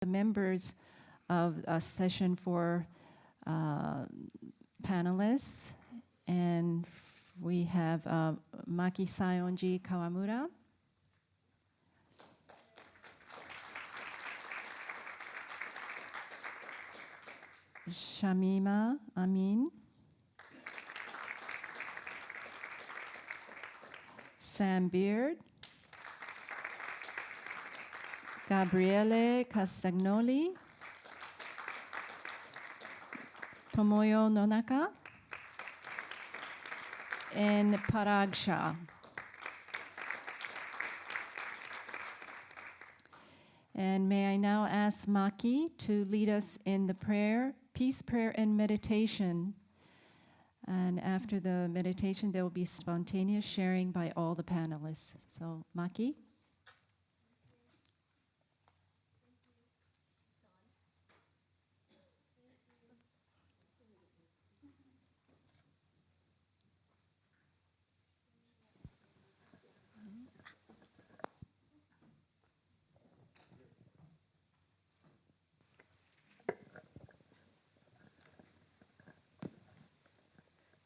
the members of a session for panelists. And we have Masami Saionji Kawamura. Shamima Amin. Sam Beard. Gabriele Castagnoli. Tomoyo Nonaka. And Parag Shah. And may I now ask Maki to lead us in the prayer, peace prayer and meditation. And after the meditation, there will be spontaneous sharing by all the panelists. So, Maki.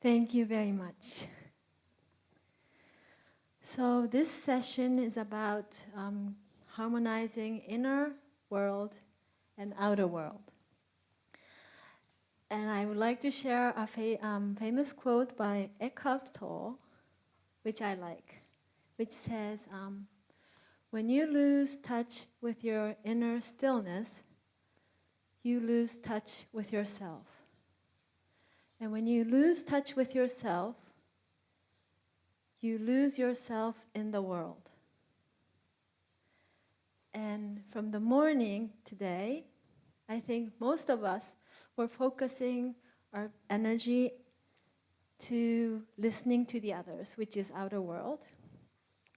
Thank you very much. So this session is about harmonizing inner world and outer world. And I would like to share a famous quote by Eckhart Tolle, which I like, which says, when you lose touch with your inner stillness, you lose touch with yourself. And when you lose touch with yourself, you lose yourself in the world. And from the morning today, I think most of us were focusing our energy to listening to the others, which is outer world.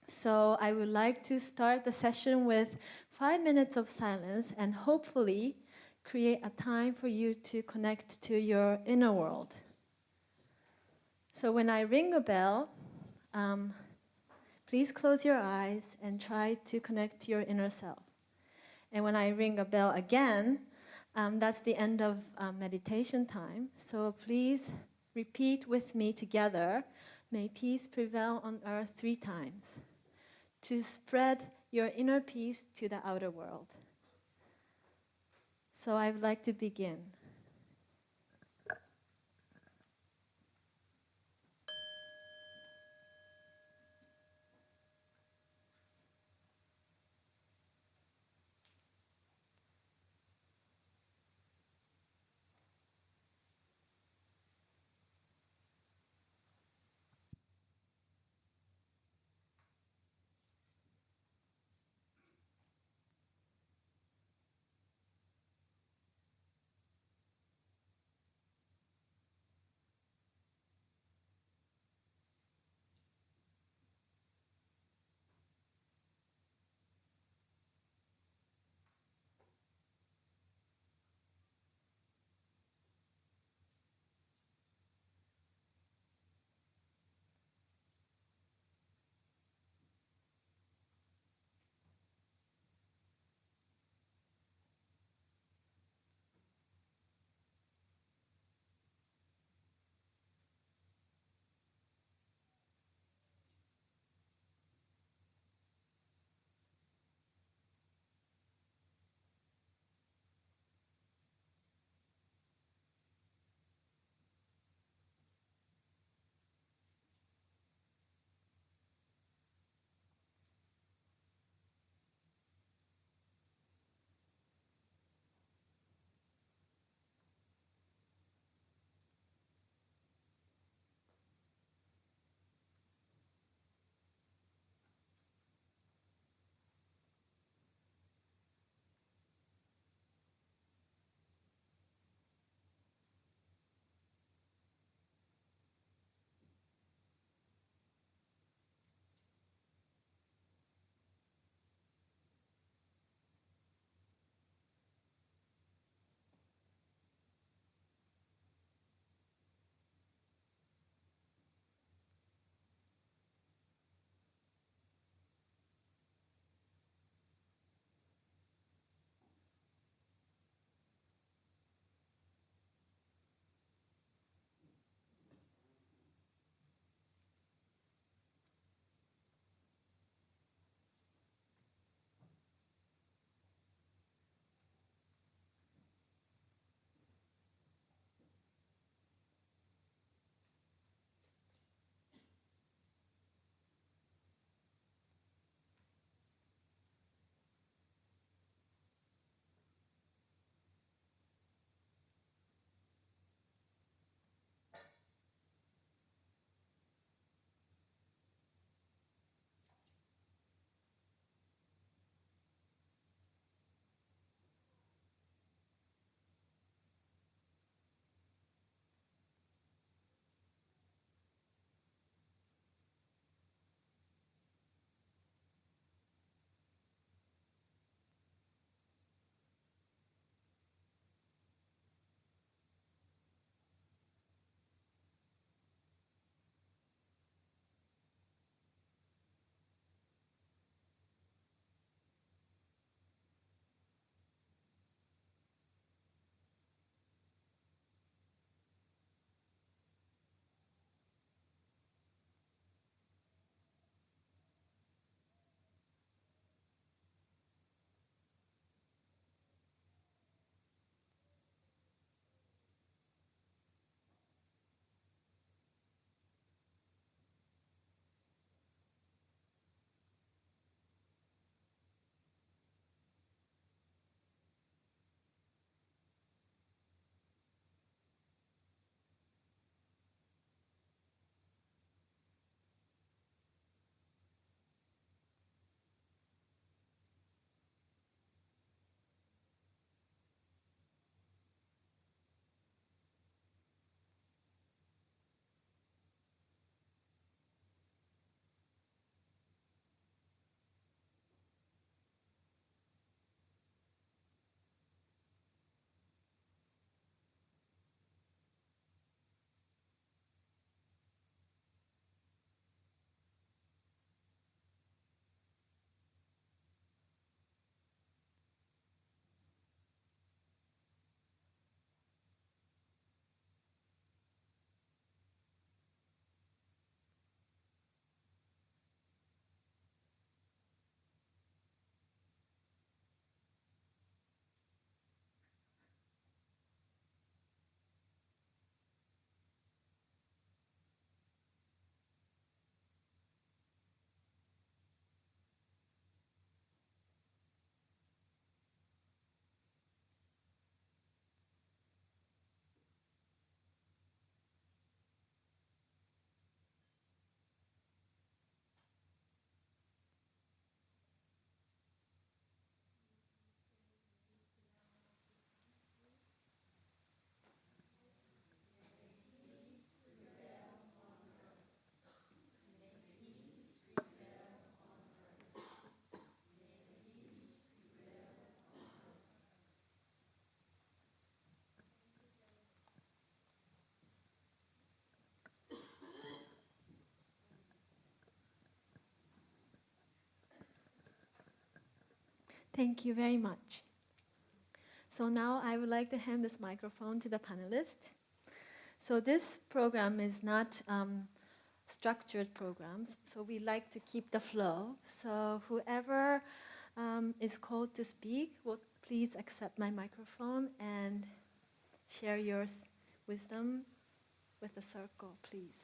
So I would like to start the session with 5 minutes of silence and hopefully create a time for you to connect to your inner world. So when I ring a bell, please close your eyes and try to connect to your inner self. And when I ring a bell again, that's the end of meditation time. So please repeat with me together, may peace prevail on earth 3 times, to spread your inner peace to the outer world. So I would like to begin. Thank you very much. So now I would like to hand this microphone to the panelists. So this program is not structured programs, so we like to keep the flow. So whoever is called to speak, will please accept my microphone and share your wisdom with a circle, please.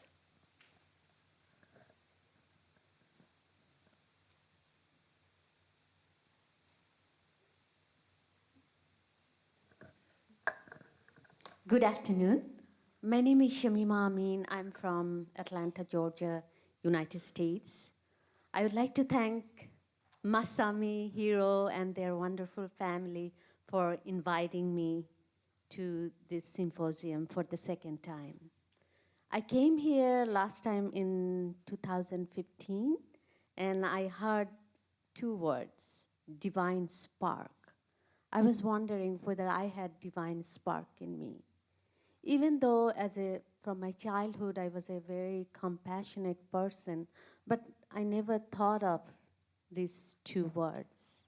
Good afternoon. My name is Shamima Amin. I'm from Atlanta, Georgia, United States. I would like to thank Masami, Hiroo, and their wonderful family for inviting me to this symposium for the second time. I came here last time in 2015, and I heard two words, divine spark. I was wondering whether I had divine spark in me. Even though from my childhood, I was a very compassionate person, but I never thought of these two words.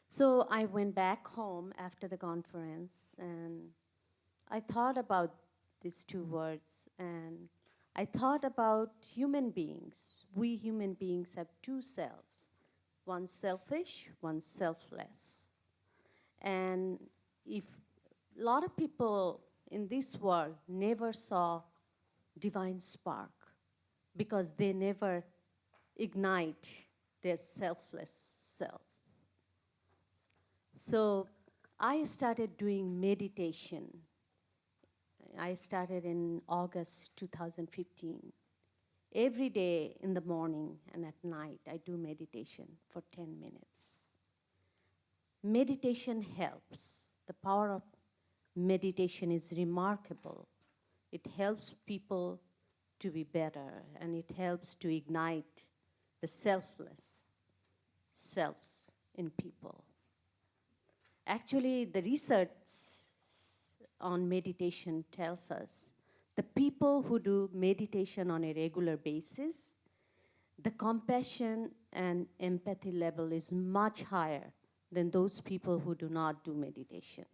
So I went back home after the conference, and I thought about these two words, and I thought about human beings. We human beings have two selves, one selfish, one selfless. And if a lot of people in this world never saw divine spark because they never ignite their selfless self. So I started doing meditation. I started in August 2015. Every day in the morning and at night, I do meditation for 10 minutes. Meditation helps. The power of meditation is remarkable. It helps people to be better, and it helps to ignite the selfless selves in people. Actually, the research on meditation tells us the people who do meditation on a regular basis, the compassion and empathy level is much higher than those people who do not do meditation.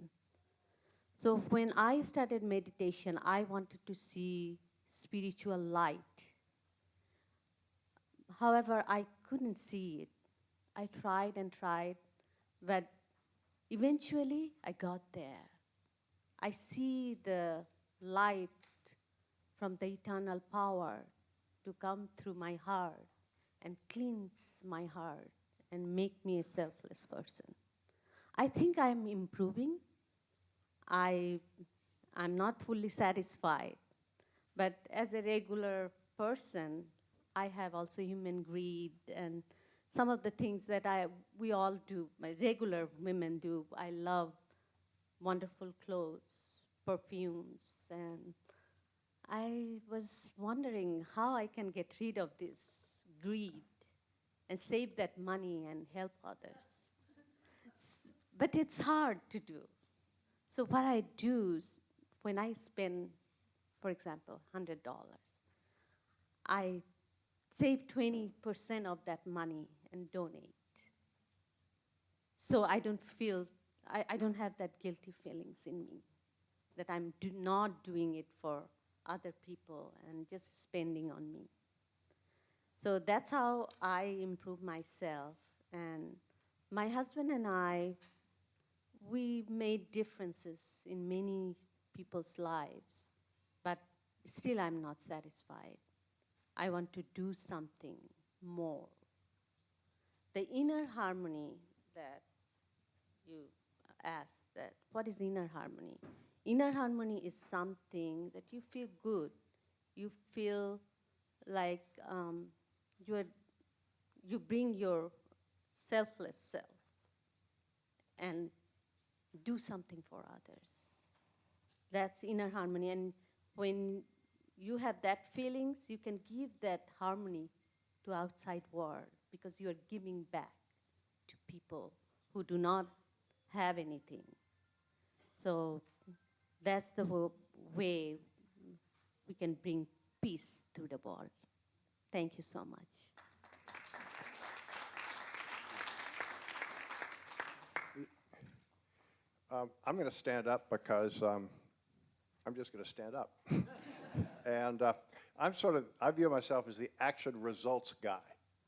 So when I started meditation, I wanted to see spiritual light. However, I couldn't see it. I tried and tried, but eventually I got there. I see the light from the eternal power to come through my heart and cleanse my heart and make me a selfless person. I think I'm improving. I'm not fully satisfied, but as a regular person, I have also human greed and some of the things that we all do, my regular women do. I love wonderful clothes, perfumes, and I was wondering how I can get rid of this greed and save that money and help others. But it's hard to do. So what I do is when I spend, for example, $100, I save 20% of that money and donate. So I don't have that guilty feelings in me that I'm not doing it for other people and just spending on me. So that's how I improve myself. And my husband and I, we made differences in many people's lives, but still I'm not satisfied. I want to do something more. The inner harmony that you asked, that what is inner harmony? Inner harmony is something that you feel good. You feel like you bring your selfless self and do something for others. That's inner harmony. And when you have that feelings, you can give that harmony to outside world because you are giving back to people who do not have anything. So that's the way we can bring peace to the world. Thank you so much. I'm going to stand up because I'm just going to stand up. And I view myself as the action results guy.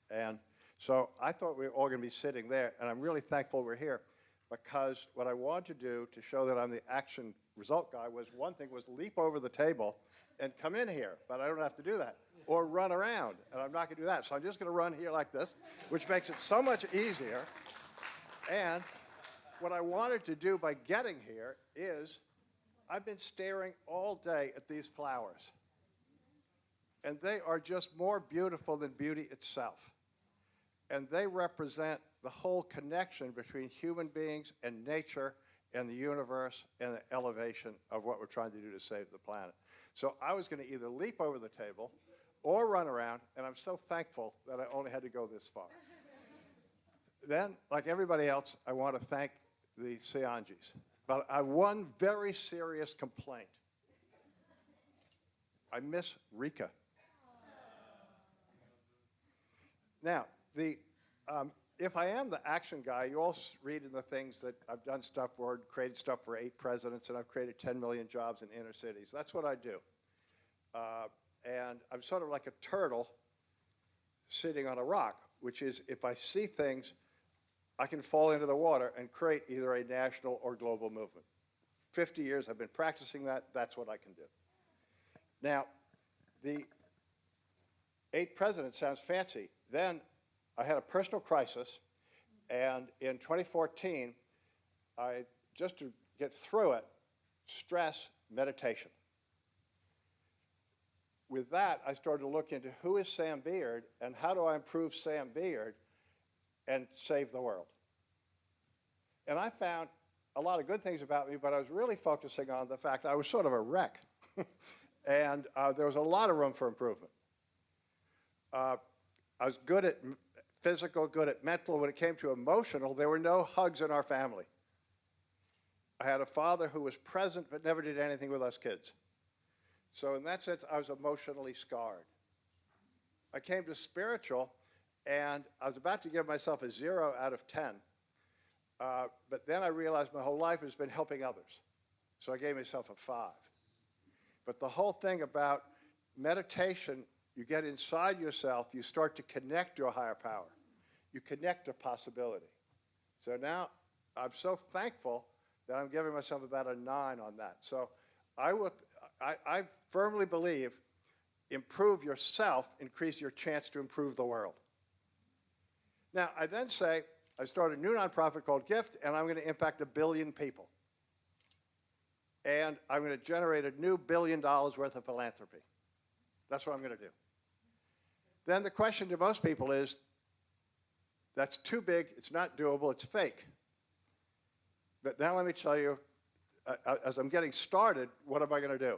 And so I thought we were all going to be sitting there, and I'm really thankful we're here because what I wanted to do to show that I'm the action result guy was one thing was leap over the table and come in here, but I don't have to do that. Or run around, and I'm not going to do that. So I'm just going to run here like this, which makes it so much easier. And what I wanted to do by getting here is I've been staring all day at these flowers. And they are just more beautiful than beauty itself. And they represent the whole connection between human beings and nature and the universe and the elevation of what we're trying to do to save the planet. So I was going to either leap over the table or run around, and I'm so thankful that I only had to go this far. Then, like everybody else, I want to thank the Saionjis. But I have one very serious complaint. I miss Rika. Now, if I am the action guy, you all read in the things that I've done stuff for, created stuff for 8 presidents, and I've created 10 million jobs in inner cities. That's what I do. And I'm sort of like a turtle sitting on a rock, which is if I see things, I can fall into the water and create either a national or global movement. 50 years I've been practicing that. That's what I can do. Now, the 8 presidents sounds fancy. Then I had a personal crisis, and in 2014, just to get through it, stress, meditation. With that, I started to look into who is Sam Beard and how do I improve Sam Beard and save the world. And I found a lot of good things about me, but I was really focusing on the fact I was sort of a wreck. And there was a lot of room for improvement. I was good at physical, good at mental. When it came to emotional, there were no hugs in our family. I had a father who was present but never did anything with us kids. So in that sense, I was emotionally scarred. I came to spiritual, and I was about to give myself a 0 out of 10. But then I realized my whole life has been helping others. So I gave myself a 5. But the whole thing about meditation, you get inside yourself, you start to connect to a higher power. You connect to possibility. So now I'm so thankful that I'm giving myself about a 9 on that. So I firmly believe improve yourself, increase your chance to improve the world. Now, I then say, I started a new nonprofit called GIFT, and I'm going to impact 1 billion people. And I'm going to generate a new $1 billion worth of philanthropy. That's what I'm going to do. Then the question to most people is, that's too big, it's not doable, it's fake. But now let me tell you, as I'm getting started, what am I going to do?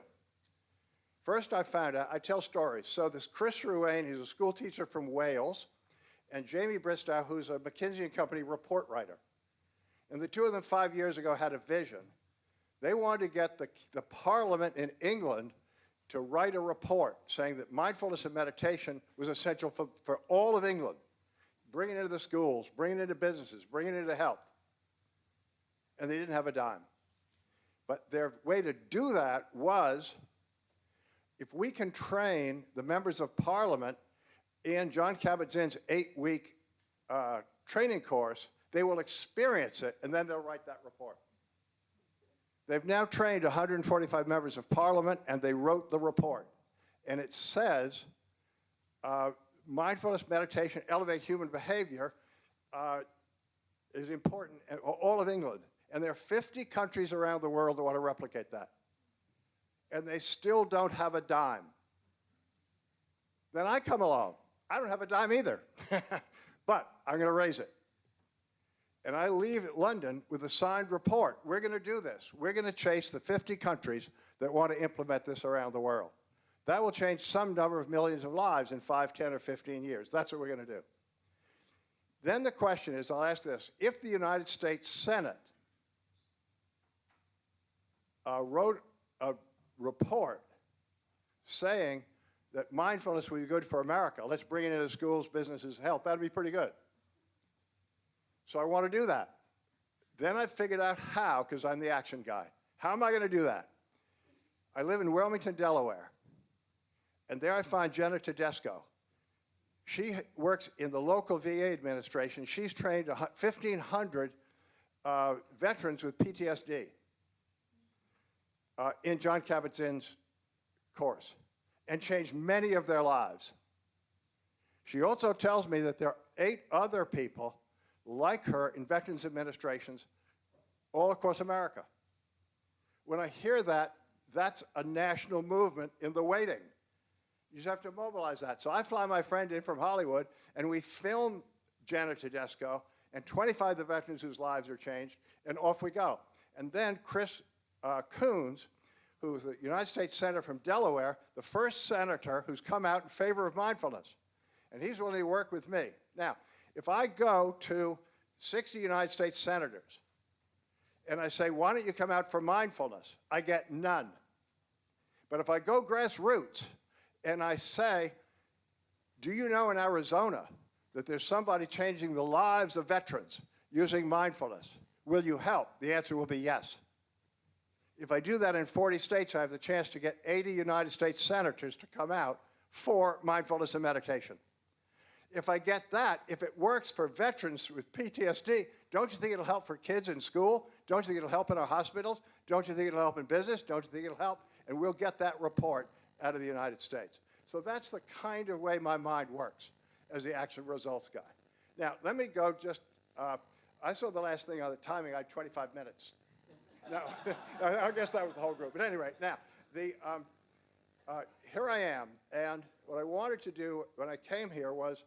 First, I found out, I tell stories. So this Chris Ruane, who's a school teacher from Wales, and Jamie Bristow, who's a McKinsey & Company report writer. And the two of them 5 years ago had a vision. They wanted to get the Parliament in England to write a report saying that mindfulness and meditation was essential for all of England. Bring it into the schools, bring it into businesses, bring it into health. And they didn't have a dime. But their way to do that was, if we can train the members of Parliament in John Kabat-Zinn's 8-week training course, they will experience it, and then they'll write that report. They've now trained 145 members of Parliament, and they wrote the report. And it says, mindfulness, meditation, elevate human behavior is important in all of England. And there are 50 countries around the world that want to replicate that. And they still don't have a dime. Then I come along. I don't have a dime either. But I'm going to raise it. And I leave London with a signed report. We're going to do this. We're going to chase the 50 countries that want to implement this around the world. That will change some number of millions of lives in 5, 10, or 15 years. That's what we're going to do. Then the question is, I'll ask this, if the United States Senate wrote a report saying that mindfulness would be good for America, let's bring it into schools, businesses, health, that'd be pretty good. So I want to do that. Then I figured out how, because I'm the action guy. How am I going to do that? I live in Wilmington, Delaware, and there I find Jenna Tedesco. She works in the local VA administration. She's trained 1,500 veterans with PTSD in John Kabat-Zinn's course and changed many of their lives. She also tells me that there are 8 other people like her in veterans administrations all across America. When I hear that, that's a national movement in the waiting. You just have to mobilize that. So I fly my friend in from Hollywood, and we film Janet Tedesco and 25 of the veterans whose lives are changed, and off we go. And then Chris Coons, who's the United States Senator from Delaware, the first senator who's come out in favor of mindfulness. And he's willing to work with me. Now, if I go to 60 United States senators and I say, why don't you come out for mindfulness? I get none. But if I go grassroots and I say, do you know in Arizona that there's somebody changing the lives of veterans using mindfulness? Will you help? The answer will be yes. If I do that in 40 states, I have the chance to get 80 United States senators to come out for mindfulness and meditation. If I get that, if it works for veterans with PTSD, don't you think it'll help for kids in school? Don't you think it'll help in our hospitals? Don't you think it'll help in business? Don't you think it'll help? And we'll get that report out of the United States. So that's the kind of way my mind works as the action results guy. Now, let me go just, I saw the last thing on the timing, I had 25 minutes. No, I guess that was the whole group. But anyway, now, here I am, and what I wanted to do when I came here was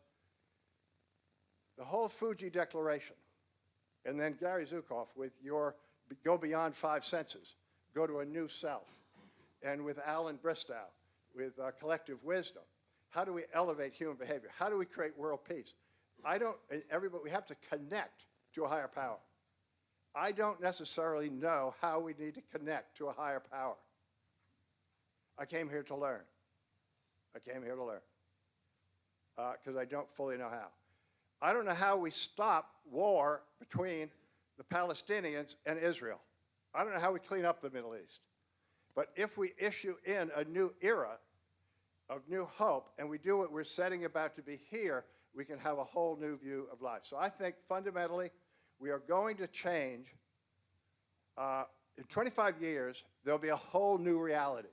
the whole Fuji Declaration, and then Gary Zukav with your Go Beyond 5 Senses, Go to a New Self, and with Alan Bristow, with Collective Wisdom. How do we elevate human behavior? How do we create world peace? Everybody, we have to connect to a higher power. I don't necessarily know how we need to connect to a higher power. I came here to learn. I came here to learn because I don't fully know how. I don't know how we stop war between the Palestinians and Israel. I don't know how we clean up the Middle East. But if we issue in a new era of new hope and we do what we're setting about to be here, we can have a whole new view of life. So I think fundamentally we are going to change. In 25 years, there'll be a whole new reality.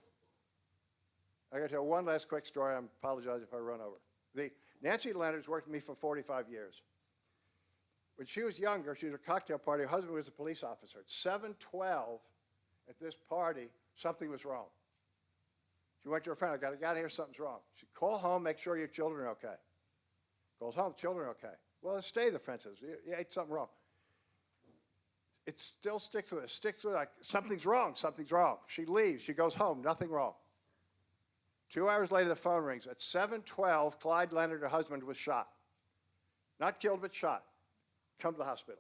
I got to tell one last quick story. I apologize if I run over. Nancy Leonard's worked with me for 45 years. When she was younger, she was at a cocktail party. Her husband was a police officer. At 7:12 at this party, something was wrong. She went to her friend, I got to get out of here, something's wrong. She called home, make sure your children are okay. Calls home, children are okay. Well, let's stay, the friend says. You ate something wrong. It still sticks with her. Sticks with her, like, something's wrong, something's wrong. She leaves, she goes home, nothing wrong. 2 hours later, the phone rings. At 7:12, Clyde Leonard, her husband, was shot. Not killed, but shot. Come to the hospital.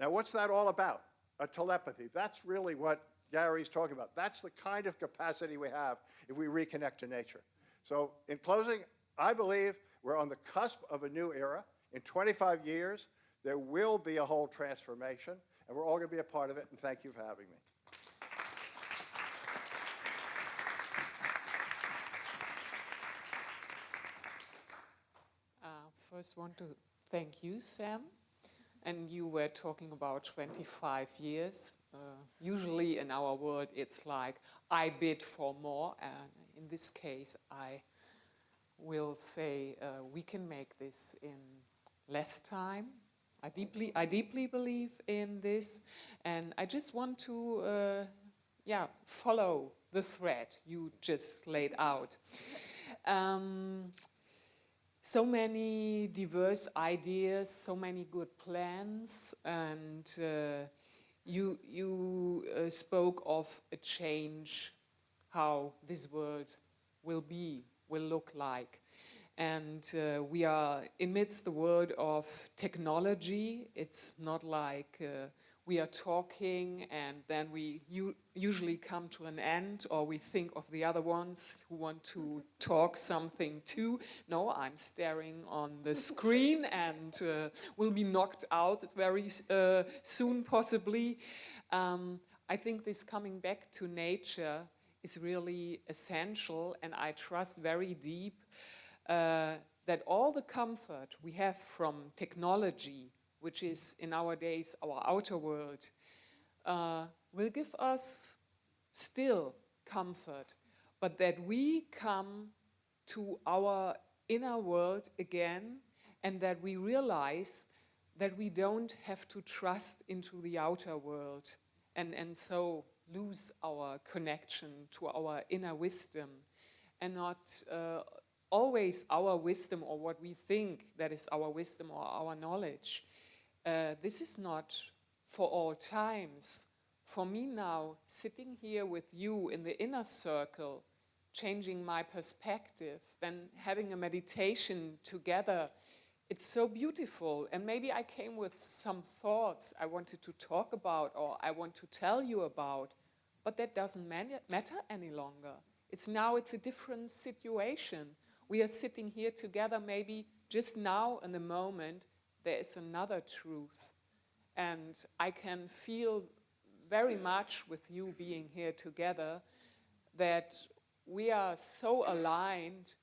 Now, what's that all about? A telepathy. That's really what Gary's talking about. That's the kind of capacity we have if we reconnect to nature. So, in closing, I believe we're on the cusp of a new era. In 25 years, there will be a whole transformation, and we're all going to be a part of it, and thank you for having me. First, want to thank you, Sam. And you were talking about 25 years. Usually in our world, it's like, I bid for more. And in this case, I will say we can make this in less time. I deeply believe in this. And I just want to follow the thread you just laid out. So many diverse ideas, so many good plans, and you spoke of a change, how this world will look like. And we are amidst the world of technology. It's not like we are talking and then we usually come to an end, or we think of the other ones who want to talk something too. No, I'm staring on the screen and will be knocked out very soon possibly. I think this coming back to nature is really essential, and I trust very deep that all the comfort we have from technology, which is in our days our outer world, will give us still comfort, but that we come to our inner world again, and that we realize that we don't have to trust into the outer world and so lose our connection to our inner wisdom, and not always our wisdom or what we think that is our wisdom or our knowledge. This is not for all times. For me now, sitting here with you in the inner circle, changing my perspective, then having a meditation together, it's so beautiful. And maybe I came with some thoughts I wanted to talk about or I want to tell you about, but that doesn't matter any longer. It's a different situation. We are sitting here together, maybe just now in the moment, there is another truth. And I can feel very much with you being here together that we are so aligned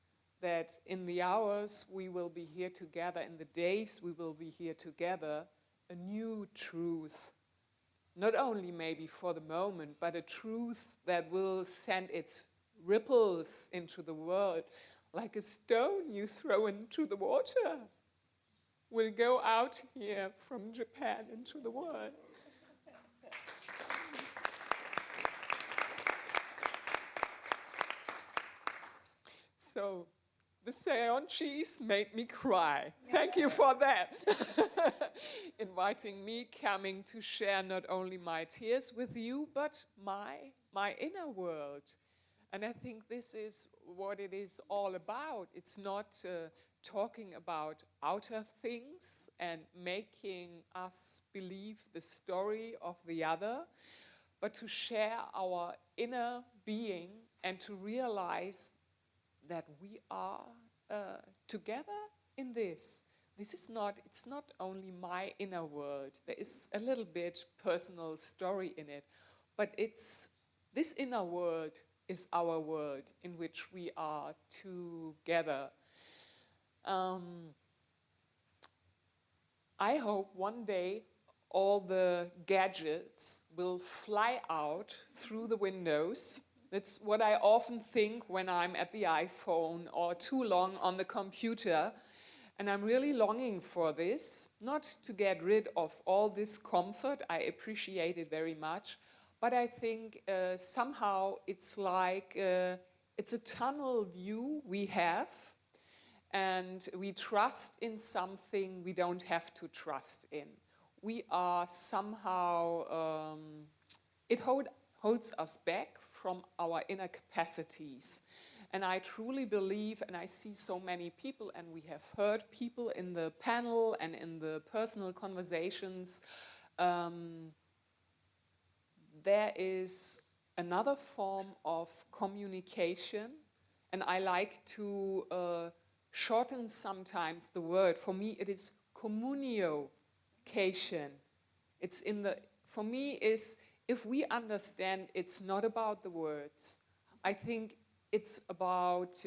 that in the hours we will be here together, in the days we will be here together, a new truth. Not only maybe for the moment, but a truth that will send its ripples into the world, like a stone you throw into the water, will go out here from Japan into the world. So the Saionjis made me cry. Thank you for that. Inviting me, coming to share not only my tears with you, but my inner world. And I think this is what it is all about. It's not talking about outer things and making us believe the story of the other, but to share our inner being and to realize that we are together in this. It's not only my inner world. There is a little bit personal story in it, but this inner world is our world in which we are together. I hope one day all the gadgets will fly out through the windows. That's what I often think when I'm at the iPhone or too long on the computer. And I'm really longing for this, not to get rid of all this comfort. I appreciate it very much. But I think somehow it's like it's a tunnel view we have, and we trust in something we don't have to trust in. We are somehow, it holds us back from our inner capacities. And I truly believe, and I see so many people, and we have heard people in the panel and in the personal conversations, there is another form of communication, and I like to shorten sometimes the word. For me, it is communication. For me, is if we understand it's not about the words, I think it's about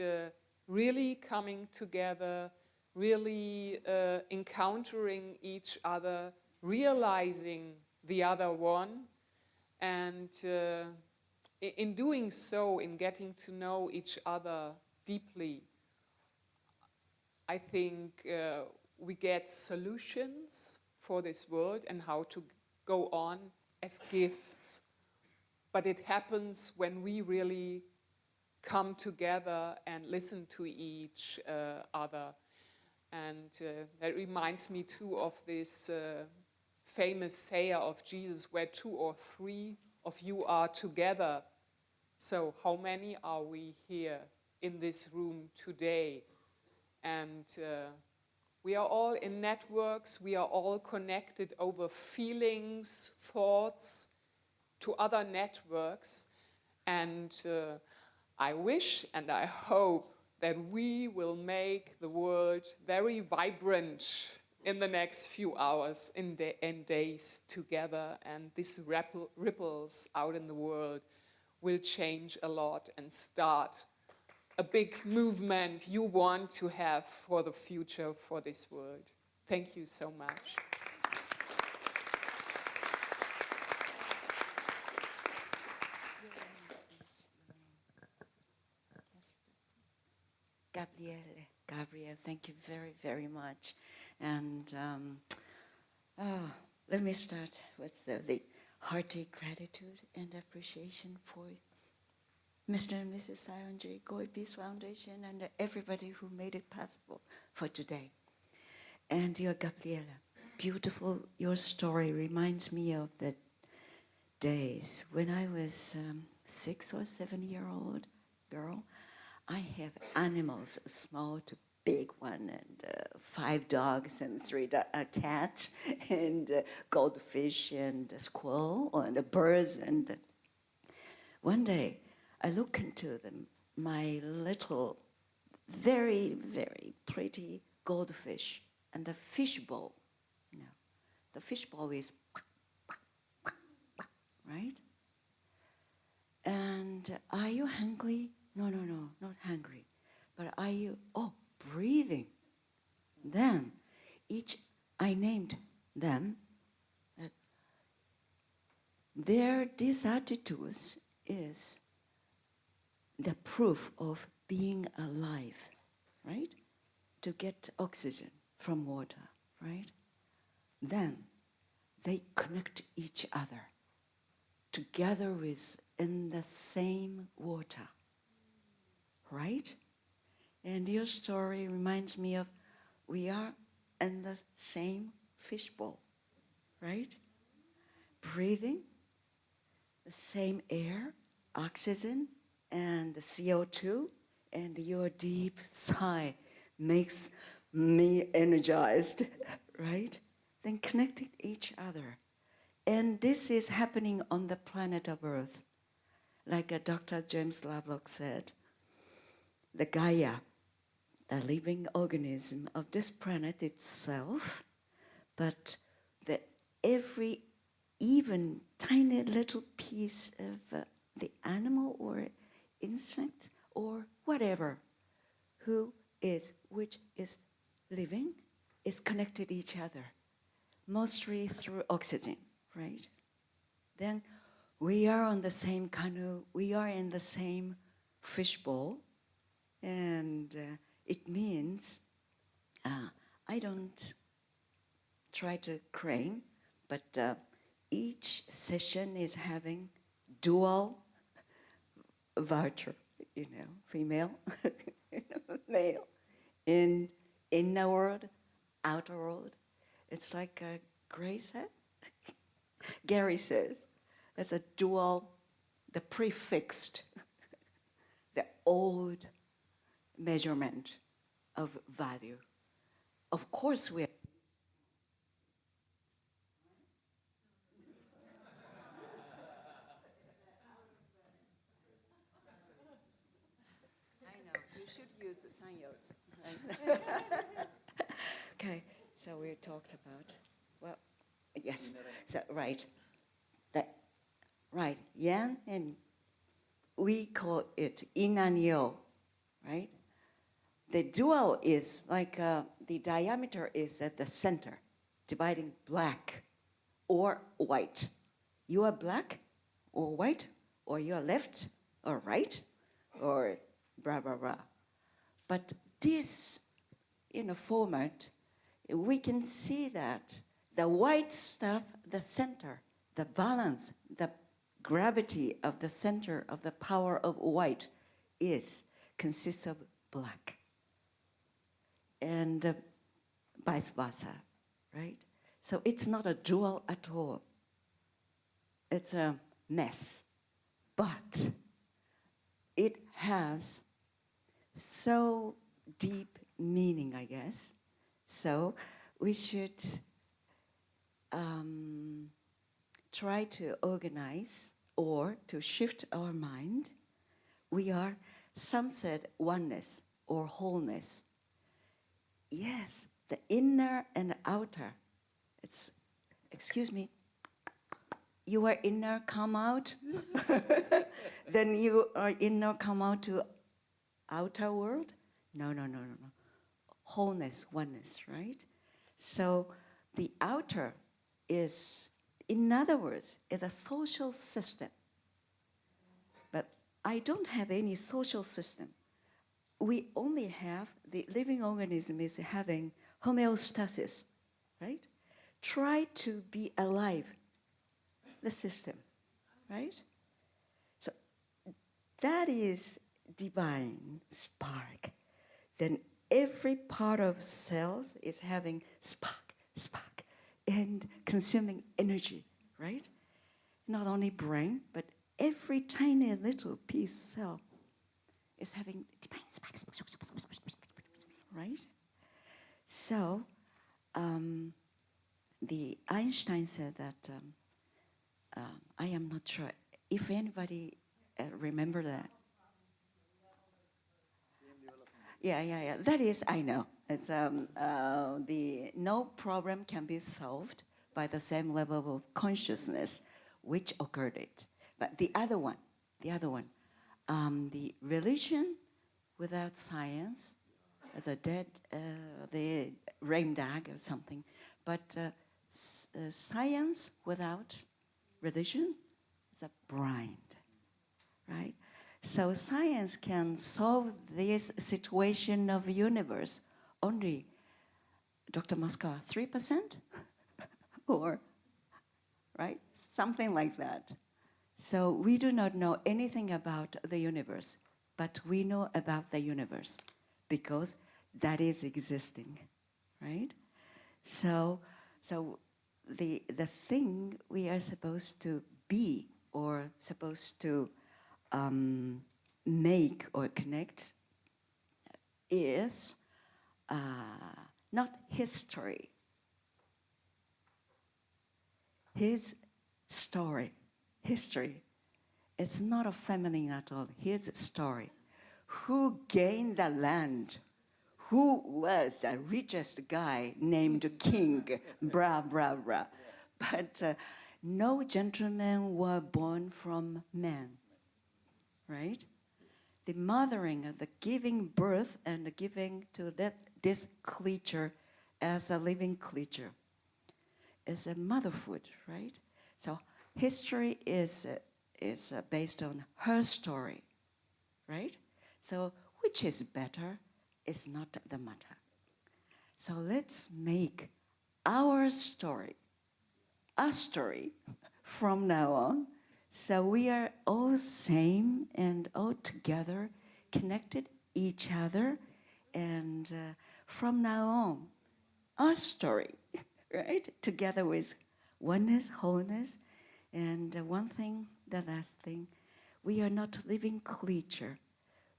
really coming together, really encountering each other, realizing the other one, and in doing so, in getting to know each other deeply, I think we get solutions for this world and how to go on as gifts. But it happens when we really come together and listen to each other. And that reminds me too of this famous saying of Jesus, where 2 or 3 of you are together. So how many are we here in this room today? And We are all in networks. We are all connected over feelings, thoughts, to other networks. And I wish and I hope that we will make the world very vibrant in the next few hours and days together. And these ripples out in the world will change a lot and start a big movement you want to have for the future for this world. Thank you so much. Gabrielle, thank you very, very much. And let me start with the hearty gratitude and appreciation for Mr. and Mrs. Saionji, Goi Peace Foundation, and everybody who made it possible for today. And your Gabriela, beautiful, your story reminds me of the days when I was 6 or 7-year-old girl. I have animals, small to big one, and 5 dogs and 3 cats, and goldfish and a squirrel and birds. And one day, I look into them, my little, very, very pretty goldfish, and the fish bowl. You know, the fish bowl is right. And are you hungry? No, not hungry. But are you, breathing? Then, I named them. These attitudes is the proof of being alive, right? To get oxygen from water, right? Then, they connect each other together in the same water. Right? And your story reminds me of we are in the same fishbowl, right? Breathing the same air, oxygen, and CO2, and your deep sigh makes me energized, right? Then connecting each other. And this is happening on the planet of Earth. Like Dr. James Lovelock said, the Gaia, the living organism of this planet itself, but every even tiny little piece of the animal or insect or whatever which is living is connected to each other, mostly through oxygen, right? Then we are on the same canoe, we are in the same fishbowl, and it means I don't try to claim, but each session is having dual virtue, female, male, in inner world, outer world. It's like Gary says, it's a dual, the prefixed, the old measurement of value. Of course we are. I know, you should use the Sanyos. Right? Okay, so we talked about, yes, so right. Right, yan, and we call it yin and yo, right? The dual is like the diameter is at the center, dividing black or white. You are black or white, or you are left or right, or blah, blah, blah. But this, format, we can see that the white stuff, the center, the balance, the gravity of the center of the power of white consists of black. And vice versa, right? So it's not a dual at all. It's a mess. But it has so deep meaning, I guess, So we should try to organize or to shift our mind. We are, some said, oneness or wholeness. Yes, the inner and outer. It's, excuse me, you are inner, come out. Then you are inner, come out to outer world. No. Wholeness, oneness, right? So the outer is, in other words, is a social system. But I don't have any social system. We only have, the living organism is having homeostasis, right? Try to be alive, the system, right? So that is divine spark. Then every part of cells is having spark, and consuming energy, right? Not only brain, but every tiny little piece cell is having divine spark, right? So the Einstein said that, I am not sure if anybody remember that. Yeah. That is, I know. It's the no problem can be solved by the same level of consciousness which occurred it. But the other one, the religion without science is a dead, the rain dog or something. But science without religion is a blind, right? So science can solve this situation of universe only, Dr. Masukawa, 3%? Or, right? Something like that. So we do not know anything about the universe, but we know about the universe because that is existing, right? So the thing we are supposed to be or supposed to make or connect is not history. His story, history, it's not a feminine at all. His story. Who gained the land? Who was the richest guy named King? Blah. But no gentlemen were born from men, right? The mothering, the giving birth and giving to this creature as a living creature is a motherhood, right? So history is based on her story, right? So which is better is not the matter. So let's make our story, a story from now on. So we are all same and all together, connected each other, and from now on, our story, right? Together with oneness, wholeness, and one thing, the last thing, we are not living creature.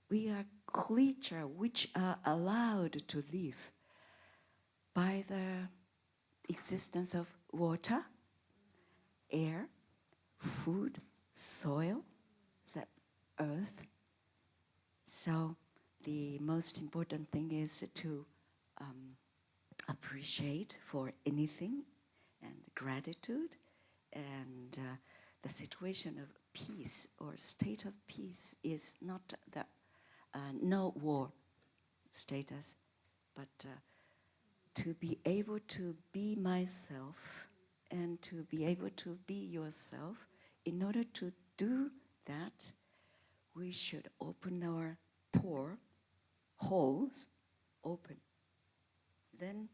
We are creature which are allowed to live by the existence of water, air, food, soil, the earth. So the most important thing is to appreciate for anything and gratitude, and the situation of peace or state of peace is not the no war status, but to be able to be myself and to be able to be yourself. In order to do that, we should open our holes open. Then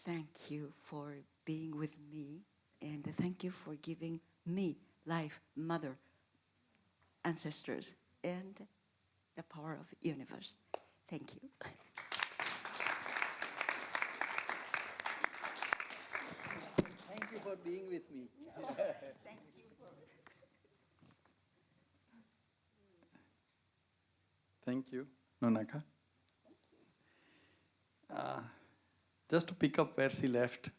thank you for being with me, and thank you for giving me life, mother, ancestors, and the power of the universe. Thank you. Thank you for being with me. Thank you. Thank you, Nonaka. just to pick up where she left,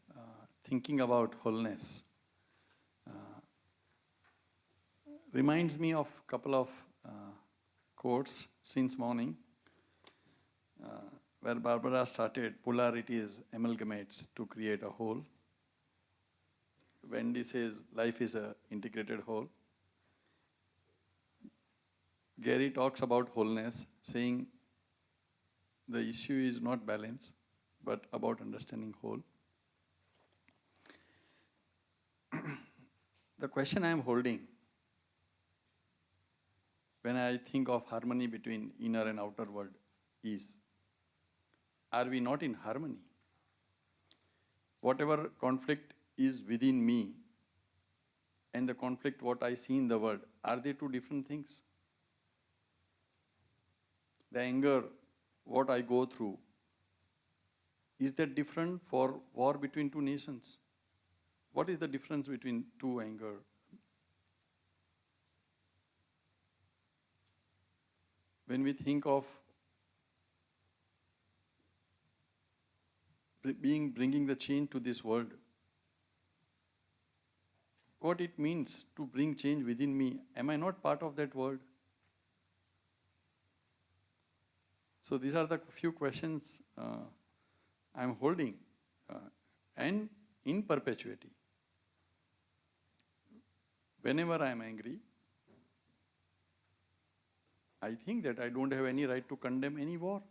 thinking about wholeness, reminds me of a couple of quotes since morning, where Barbara started, polarities amalgamates to create a whole. Wendy says life is an integrated whole. Gary talks about wholeness, saying the issue is not balance, but about understanding whole. The question I am holding when I think of harmony between inner and outer world is, are we not in harmony? Whatever conflict is within me and the conflict what I see in the world, are they two different things? The anger, what I go through, is that different for war between two nations? What is the difference between two anger? When we think of bringing the change to this world, what it means to bring change within me, am I not part of that world? So these are the few questions I'm holding, and in perpetuity. Whenever I am angry, I think that I don't have any right to condemn any war.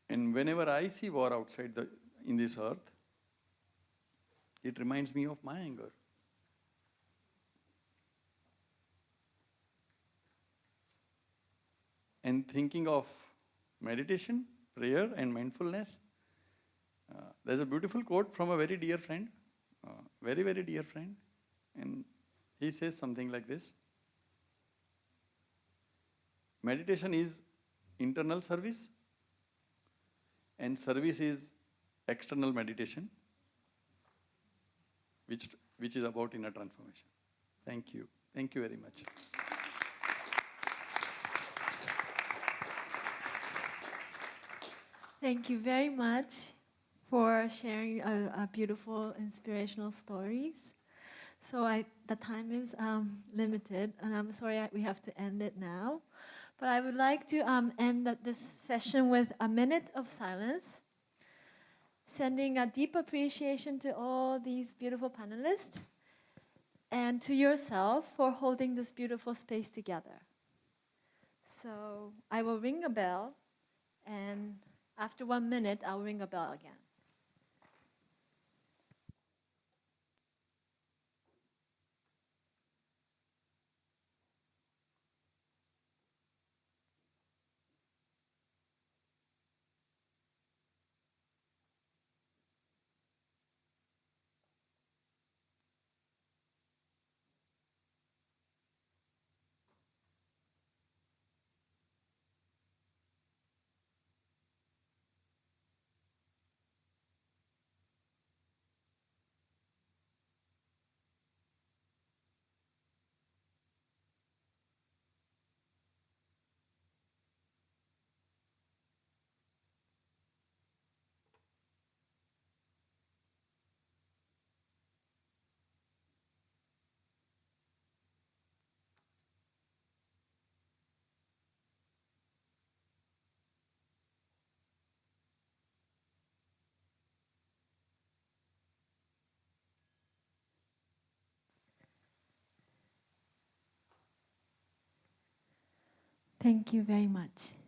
And whenever I see war outside in this earth, it reminds me of my anger. And thinking of meditation, prayer, and mindfulness, there's a beautiful quote from a very dear friend, very, very dear friend, and he says something like this: meditation is internal service, and service is external meditation, which is about inner transformation. Thank you. Thank you very much. Thank you very much for sharing a beautiful, inspirational stories. So the time is limited, and I'm sorry we have to end it now. But I would like to end this session with a minute of silence, sending a deep appreciation to all these beautiful panelists and to yourself for holding this beautiful space together. So I will ring a bell, and after 1 minute, I'll ring a bell again. Thank you very much.